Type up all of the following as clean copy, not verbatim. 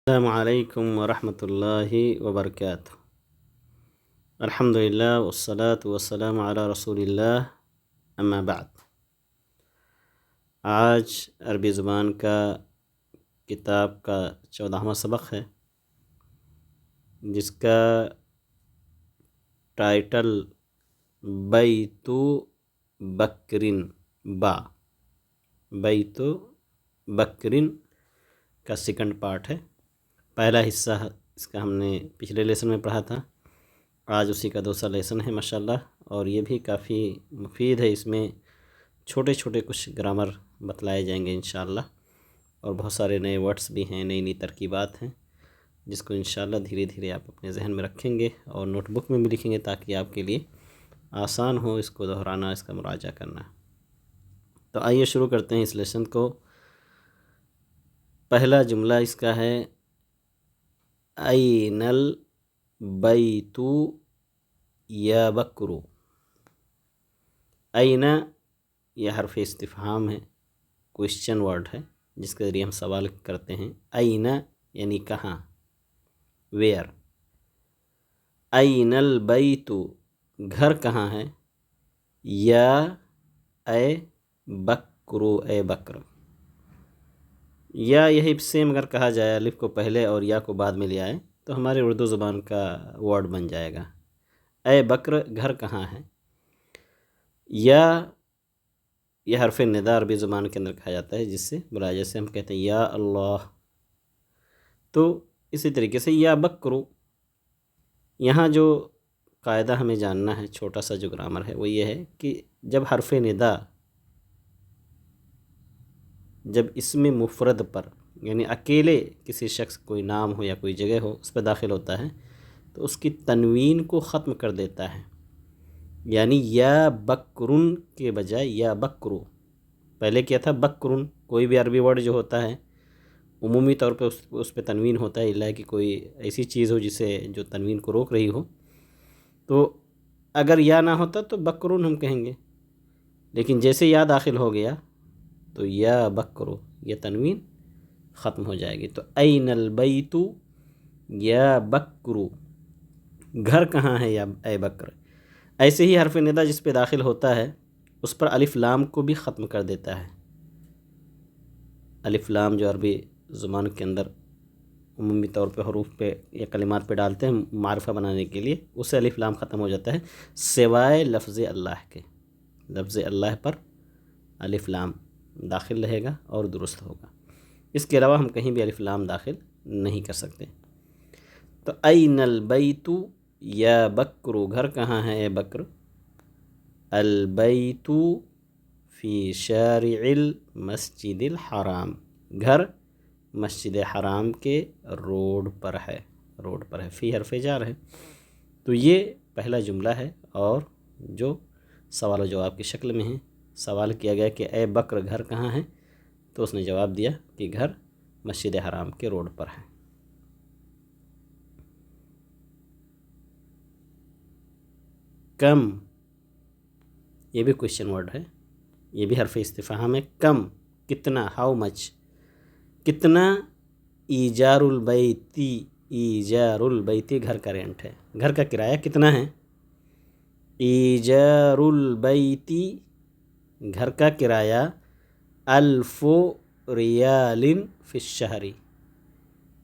السلام علیکم ورحمۃ اللہ وبرکاتہ۔ الحمدللہ والصلاة والسلام علی رسول اللہ، اما بعد۔ آج عربی زبان کا کتاب کا 14واں سبق ہے، جس کا ٹائٹل بیت بکرن بیت بکرن کا سیکنڈ پارٹ ہے۔ پہلا حصہ اس کا ہم نے پچھلے لیسن میں پڑھا تھا، آج اسی کا دوسرا لیسن ہے ماشاءاللہ، اور یہ بھی کافی مفید ہے۔ اس میں چھوٹے چھوٹے کچھ گرامر بتلائے جائیں گے انشاءاللہ، اور بہت سارے نئے ورڈز بھی ہیں، نئی نئی ترکیبات ہیں، جس کو انشاءاللہ دھیرے دھیرے آپ اپنے ذہن میں رکھیں گے اور نوٹ بک میں بھی لکھیں گے، تاکہ آپ کے لیے آسان ہو اس کو دہرانا، اس کا مراجعہ کرنا۔ تو آئیے شروع کرتے ہیں اس لیسن کو۔ پہلا جملہ اس کا ہے این البیت یا بکرو۔ این یہ حرف استفہام ہے، کوشچن ورڈ ہے، جس کے ذریعے ہم سوال کرتے ہیں۔ این یعنی کہاں، ویئر۔ این البیت گھر کہاں ہے، یا اے بکرو اے بکر۔ یا یہی سیم اگر کہا جائے، الف کو پہلے اور یا کو بعد میں لے آئے تو ہمارے اردو زبان کا ورڈ بن جائے گا۔ اے بکر گھر کہاں ہے۔ یا یہ حرف ندا عربی زبان کے اندر کہا جاتا ہے، جس سے بلایا، جیسے ہم کہتے ہیں یا اللہ، تو اسی طریقے سے یا بکرو۔ یہاں جو قاعدہ ہمیں جاننا ہے، چھوٹا سا جو گرامر ہے، وہ یہ ہے کہ جب حرف ندا جب اسم مفرد پر، یعنی اکیلے کسی شخص کوئی نام ہو یا کوئی جگہ ہو، اس پہ داخل ہوتا ہے تو اس کی تنوین کو ختم کر دیتا ہے۔ یعنی یا بکرن کے بجائے یا بکرو، پہلے کیا تھا بکرن۔ کوئی بھی عربی ورڈ جو ہوتا ہے عمومی طور پہ اس پہ تنوین ہوتا ہے، الا کہ کوئی ایسی چیز ہو جسے جو تنوین کو روک رہی ہو، تو اگر یا نہ ہوتا تو بکرن ہم کہیں گے، لیکن جیسے یا داخل ہو گیا تو یا بکرو، یہ تنوین ختم ہو جائے گی۔ تو این البیت یا بکرو، گھر کہاں ہے یا اے بکر۔ ایسے ہی حرف ندا جس پہ داخل ہوتا ہے اس پر الف لام کو بھی ختم کر دیتا ہے۔ الف لام جو عربی زبان کے اندر عمومی طور پہ حروف پہ یا کلمات پہ ڈالتے ہیں معرفہ بنانے کے لیے، اس سے الف لام ختم ہو جاتا ہے، سوائے لفظ اللہ کے۔ لفظ اللہ پر الف لام داخل رہے گا اور درست ہوگا، اس کے علاوہ ہم کہیں بھی الف لام داخل نہیں کر سکتے۔ تو این البیت یا بکرو، گھر کہاں ہے اے بکر۔ البیت فی شارع المسجد الحرام، گھر مسجد حرام کے روڈ پر ہے، روڈ پر ہے، فی حرف جار ہے۔ تو یہ پہلا جملہ ہے، اور جو سوال و جواب کی شکل میں ہے۔ سوال کیا گیا کہ اے بکر گھر کہاں ہے، تو اس نے جواب دیا کہ گھر مسجد حرام کے روڈ پر ہے۔ کم، یہ بھی کوشچن ورڈ ہے، یہ بھی حرف استفہام ہے۔ کم کتنا، ہاؤ مچ، کتنا ایجار البیتی، ایجار البیتی گھر کا رینٹ ہے، گھر کا کرایہ کتنا ہے۔ ایجار البیتی گھر کا کرایہ 1000 ریال فی الشہر،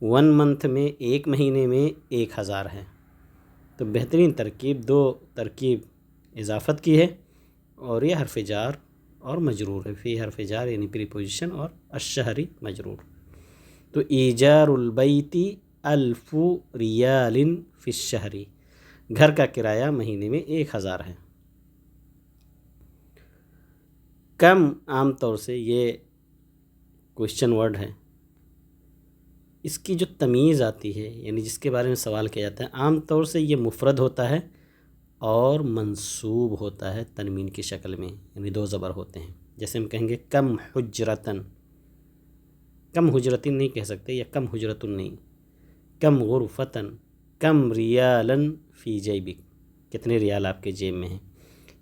1 منتھ میں، ایک مہینے میں 1000 ہے۔ تو بہترین ترکیب، دو ترکیب اضافت کی ہے، اور یہ حرف جار اور مجرور ہے، فی حرف جار یعنی پریپوزیشن، اور الشہری مجرور۔ تو ایجار البیتی 1000 ریال فی الشہر، گھر کا کرایہ مہینے میں 1000 ہے۔ کم عام طور سے یہ کوشچن ورڈ ہے، اس کی جو تمیز آتی ہے، یعنی جس کے بارے میں سوال کیا جاتا ہے، عام طور سے یہ مفرد ہوتا ہے اور منصوب ہوتا ہے تنوین کی شکل میں، یعنی 2 زبر ہوتے ہیں۔ جیسے ہم کہیں گے کم حجرتن، کم حجرتن نہیں کہہ سکتے، یا کم حجرتن نہیں، کم غرفتن، کم ریالن فی جیبک، کتنے ریال آپ کے جیب میں ہیں۔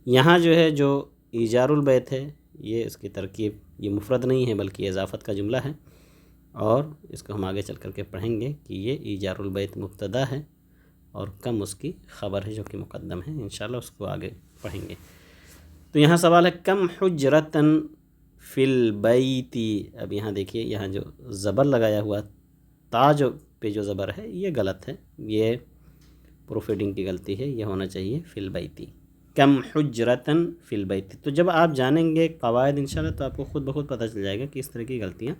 یہاں جو ہے جو ایجار البیت ہے، یہ اس کی ترکیب، یہ مفرد نہیں ہے بلکہ اضافت کا جملہ ہے، اور اس کو ہم آگے چل کر کے پڑھیں گے کہ یہ ایجار البیت مبتدا ہے اور کم اس کی خبر ہے جو کہ مقدم ہے، انشاءاللہ اس کو آگے پڑھیں گے۔ تو یہاں سوال ہے کم حجرتن فی البیتی۔ اب یہاں دیکھیے، یہاں جو زبر لگایا ہوا تا جو پہ جو زبر ہے یہ غلط ہے، یہ پروف ریڈنگ کی غلطی ہے، یہ ہونا چاہیے فی البیتی، کم حجرتن فی البیتی۔ تو جب آپ جانیں گے قواعد انشاءاللہ تو آپ کو خود بخود پتہ چل جائے گا کہ اس طرح کی غلطیاں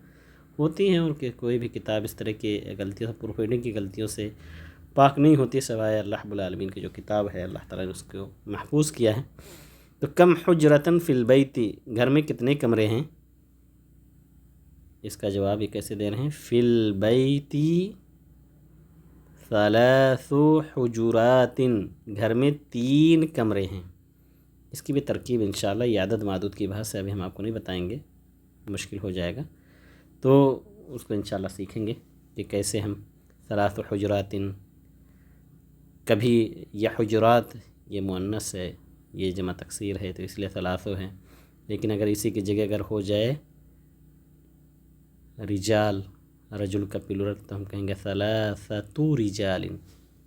ہوتی ہیں، اور کہ کوئی بھی کتاب اس طرح کی غلطیوں پروف ریڈنگ کی غلطیوں سے پاک نہیں ہوتی سوائے اللہ رب العالمین کی جو کتاب ہے، اللہ تعالیٰ نے اس کو محفوظ کیا ہے۔ تو کم حجرتن فی البیتی، گھر میں کتنے کمرے ہیں؟ اس کا جواب یہ کیسے دے رہے ہیں؟ فی البیتی ثلاث حجرات، گھر میں 3 کمرے ہیں۔ اس کی بھی ترکیب انشاءاللہ یہ عدد معدود کی بحث سے ابھی ہم آپ کو نہیں بتائیں گے، مشکل ہو جائے گا، تو اس کو انشاءاللہ سیکھیں گے کہ کیسے ہم ثلاث حجرات، کبھی یہ حجرات یہ مؤنث ہے، یہ جمع تکسیر ہے تو اس لیے ثلاثو ہے، لیکن اگر اسی کی جگہ اگر ہو جائے رجال، رجل کا پلورل، تو ہم کہیں گے ثلاثۃ رجال۔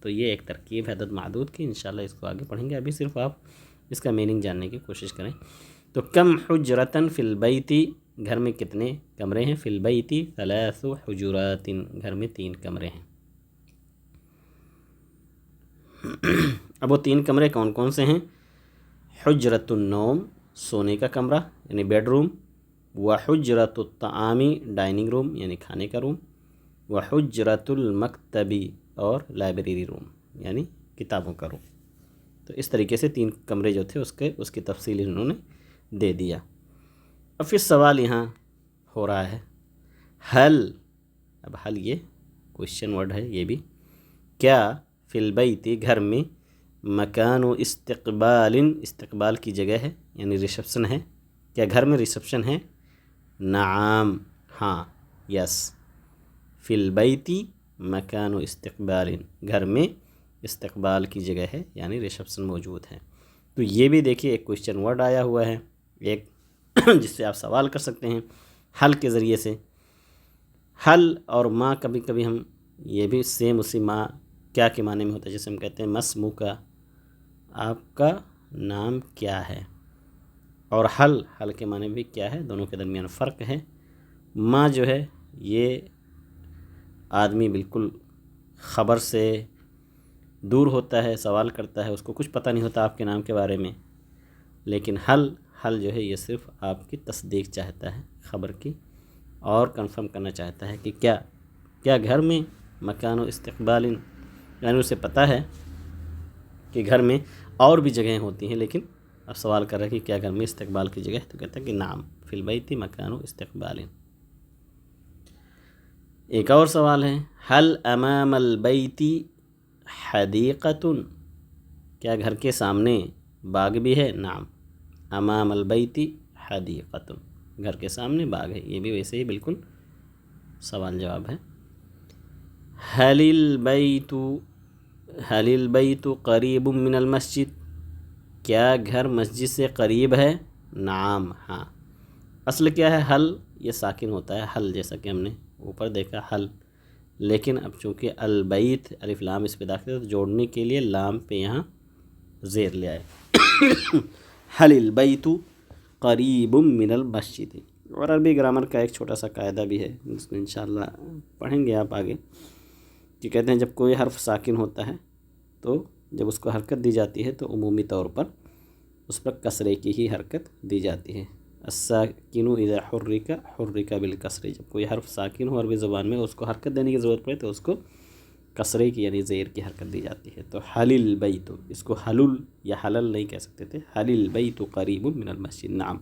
تو یہ ایک ترکیب ہے عدد معدود کی، انشاءاللہ اس کو آگے پڑھیں گے، ابھی صرف آپ اس کا میننگ جاننے کی کوشش کریں۔ تو کم حجرتن فی البیتی، گھر میں کتنے کمرے ہیں؟ فی البیتی ثلاث حجرات، گھر میں 3 کمرے ہیں۔ اب وہ 3 کمرے کون کون سے ہیں؟ حجرۃ النوم، سونے کا کمرہ یعنی بیڈ روم، وحجرۃ الطعام، ڈائننگ روم یعنی کھانے کا روم، وحجرۃ المکتبی، اور لائبریری روم یعنی کتابوں کا روم۔ تو اس طریقے سے 3 کمرے جو تھے اس کی تفصیل انہوں نے دے دیا۔ اب پھر سوال یہاں ہو رہا ہے حل، اب حل یہ کوشچن ورڈ ہے، یہ بھی کیا فی البیتی، گھر میں مکان و استقبال، استقبال کی جگہ ہے یعنی ریسپشن ہے، کیا گھر میں ریسپشن ہے؟ نعم، ہاں، یس، فی البیتی مکان و استقبال، گھر میں استقبال کی جگہ ہے یعنی ریسپشن موجود ہے۔ تو یہ بھی دیکھیے ایک کوشچن ورڈ آیا ہوا ہے، ایک جس سے آپ سوال کر سکتے ہیں حل کے ذریعے سے۔ حل اور ما کبھی کبھی ہم یہ بھی سیم اسی ما کیا کے معنی میں ہوتا ہے، جیسے ہم کہتے ہیں مسمو کا، آپ کا نام کیا ہے، اور حل کے معنی بھی کیا ہے، دونوں کے درمیان فرق ہے۔ ما جو ہے یہ آدمی بالکل خبر سے دور ہوتا ہے، سوال کرتا ہے، اس کو کچھ پتہ نہیں ہوتا آپ کے نام کے بارے میں، لیکن حل جو ہے یہ صرف آپ کی تصدیق چاہتا ہے خبر کی، اور کنفرم کرنا چاہتا ہے کہ کیا گھر میں مکان و استقبال، یعنی اسے پتہ ہے کہ گھر میں اور بھی جگہیں ہوتی ہیں، لیکن اب سوال کر رہا ہے کہ کیا گھر میں استقبال کی جگہ ہے، تو کہتا ہے کہ نعم فی البیت مکان و استقبال۔ ایک اور سوال ہے حل امام البیت حدیقۃ، کیا گھر کے سامنے باغ بھی ہے؟ نعم، امام البیت حدیقۃ، گھر کے سامنے باغ ہے، یہ بھی ویسے ہی بالکل سوال جواب ہے۔ حل البیت قریب من المسجد، کیا گھر مسجد سے قریب ہے؟ نعم، ہاں۔ اصل کیا ہے؟ حل یہ ساکن ہوتا ہے، حل جیسا کہ ہم نے اوپر دیکھا حل، لیکن اب چونکہ البیت الف لام اس پہ داخل ہے تو جوڑنے کے لیے لام پہ یہاں زیر لے آئے۔ حل البیت قریب من المسجد۔ اور عربی گرامر کا ایک چھوٹا سا قاعدہ بھی ہے جس کو انشاءاللہ پڑھیں گے آپ آگے، کہ کہتے ہیں جب کوئی حرف ساکن ہوتا ہے تو جب اس کو حرکت دی جاتی ہے تو عمومی طور پر اس پر کسرے کی ہی حرکت دی جاتی ہے۔ الساکن اذا حرک بالکسر، جب کوئی حرف ساکن ہو عربی زبان میں اس کو حرکت دینے کی ضرورت پڑے تو اس کو کسرے کی یعنی زیر کی حرکت دی جاتی ہے۔ تو حل البیت، اس کو حلل یا حلل نہیں کہہ سکتے تھے، حل البیت قریب من المسجد، نعم۔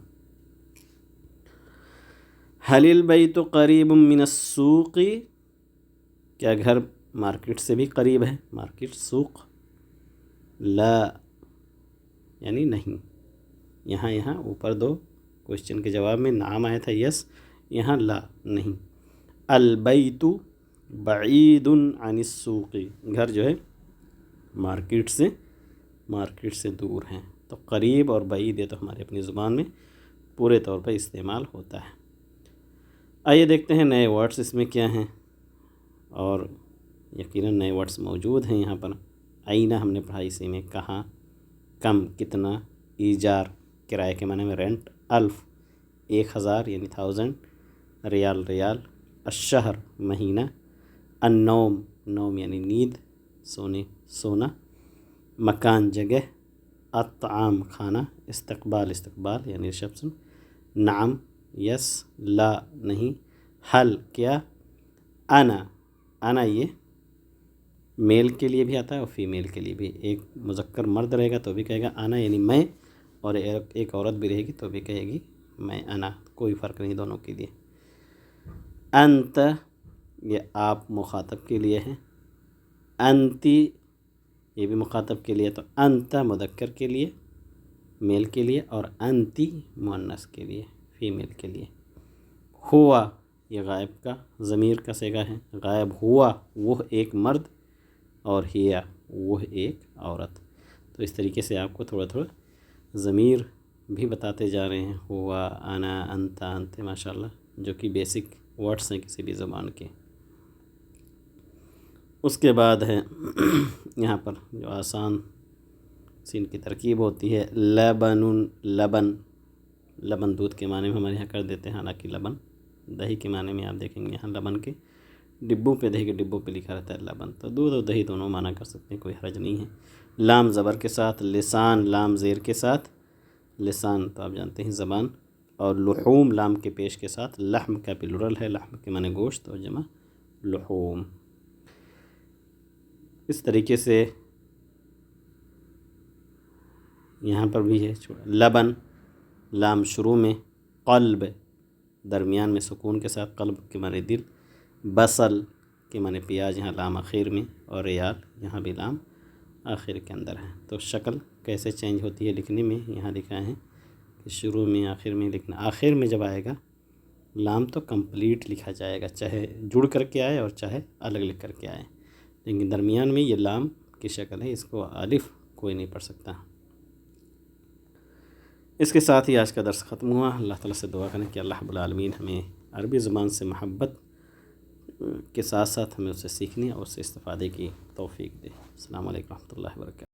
حل البیت قریب من السوق، کیا گھر مارکیٹ سے بھی قریب ہے؟ مارکیٹ، سوق، لا یعنی نہیں، یہاں اوپر 2 کوشچن کے جواب میں نعم آیا تھا، یس، یہاں لا نہیں۔ البیت بعید عن السوق، گھر جو ہے مارکیٹ سے دور ہیں۔ تو قریب اور بعید یہ تو ہمارے اپنی زبان میں پورے طور پر استعمال ہوتا ہے۔ آئیے دیکھتے ہیں نئے ورڈز اس میں کیا ہیں، اور یقیناً نئے ورڈز موجود ہیں یہاں پر۔ آئینہ ہم نے پڑھا اسی میں، کہاں، کم کتنا، ایجار کرائے کے معنی میں رینٹ، الف 1000 یعنی 1000، ریال ریال، الشہر مہینہ، النوم نوم یعنی نیند، سونا، مکان جگہ، الطعام کھانا، استقبال استقبال یعنی ریسپشن، نعم یس، لا نہیں، حل کیا، انا یہ میل کے لیے بھی آتا ہے اور فیمیل کے لیے بھی، ایک مذکر مرد رہے گا تو بھی کہے گا انا یعنی میں، اور ایک عورت بھی رہے گی تو بھی کہے گی میں انا، کوئی فرق نہیں دونوں کے لیے۔ انت یہ آپ مخاطب کے لیے ہے، انتی یہ بھی مخاطب کے لیے، تو انت مذکر کے لیے میل کے لیے، اور انتی مؤنث کے لیے فیمیل کے لیے۔ ہوا یہ غائب کا ضمیر کا صیغہ ہے، غائب ہوا وہ ایک مرد، اور ہیا وہ ایک عورت۔ تو اس طریقے سے آپ کو تھوڑا تھوڑا ضمیر بھی بتاتے جا رہے ہیں، ہوا، انا، انت، انت، ماشاءاللہ، جو کہ بیسک ورڈس ہیں کسی بھی زبان کے۔ اس کے بعد ہے یہاں پر جو آسان سین کی ترکیب ہوتی ہے، لبن، لبن، لبن دودھ کے معنی میں ہمارے یہاں کر دیتے ہیں، حالانکہ لبن دہی کے معنی میں آپ دیکھیں گے یہاں لبن کے ڈبوں پہ، دہی کے ڈبوں پہ لکھا رہتا ہے لبن، تو دودھ اور دہی دونوں معنی کر سکتے ہیں، کوئی حرج نہیں ہے۔ لام زبر کے ساتھ، لسان لام زیر کے ساتھ، لسان تو آپ جانتے ہیں زبان، اور لحوم لام کے پیش کے ساتھ، لحم کا پلورل ہے، لحم کے معنی گوشت اور جمع لحوم۔ اس طریقے سے یہاں پر بھی ہے، لبن لام شروع میں، قلب درمیان میں سکون کے ساتھ، قلب کے معنی دل، بصل کے معنی پیاز، یہاں لام آخر میں، اور ریال یہاں بھی لام آخر کے اندر ہے۔ تو شکل کیسے چینج ہوتی ہے لکھنے میں، یہاں لکھا ہے کہ شروع میں آخر میں لکھنا، آخر میں جب آئے گا لام تو کمپلیٹ لکھا جائے گا، چاہے جڑ کر کے آئے اور چاہے الگ لکھ کر کے آئے، لیکن درمیان میں یہ لام کی شکل ہے، اس کو الف کوئی نہیں پڑھ سکتا۔ اس کے ساتھ ہی آج کا درس ختم ہوا۔ اللہ تعالیٰ سے دعا کریں کہ اللہ رب العالمین ہمیں عربی زبان سے محبت کے ساتھ ساتھ ہمیں اسے سیکھنے اور اس سے استفادے کی توفیق دے۔ السلام علیکم ورحمۃ اللہ وبرکاتہ۔